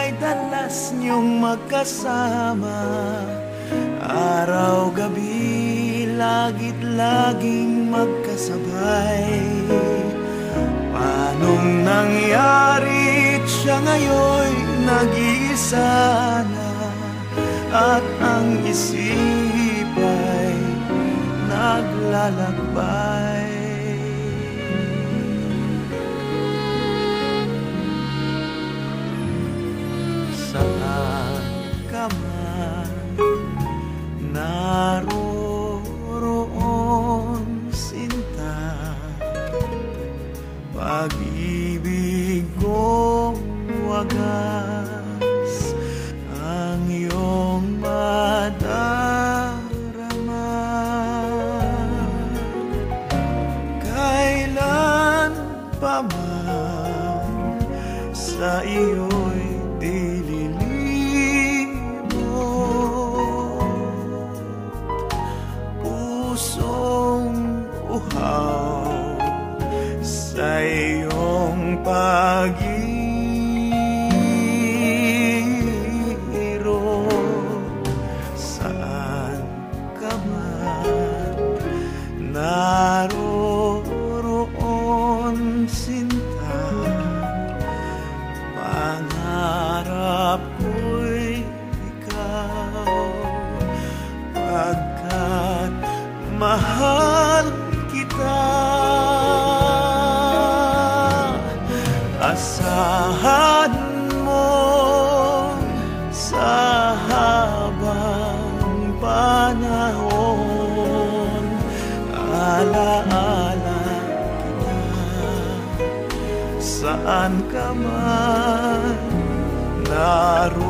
ay dalas niyong magkasama. Araw-gabi, lagit-laging magkasabay. Paanong nangyarit siya ngayon nag-iisa na, at ang isip ay naglalakbay. Saan ka man naroroon, sinta, pag-ibig kong wagas ang iyong madarama. Kailan pa man sa iyo'y dililimo, pusong uhaw sa iyong pag-iiro. Saan ka man naroroon, sinta, pangarap ko'y ikaw, pagkat mahal kita. Asahan mo sa habang panahon, alaala kita. Saan ka man naroroon.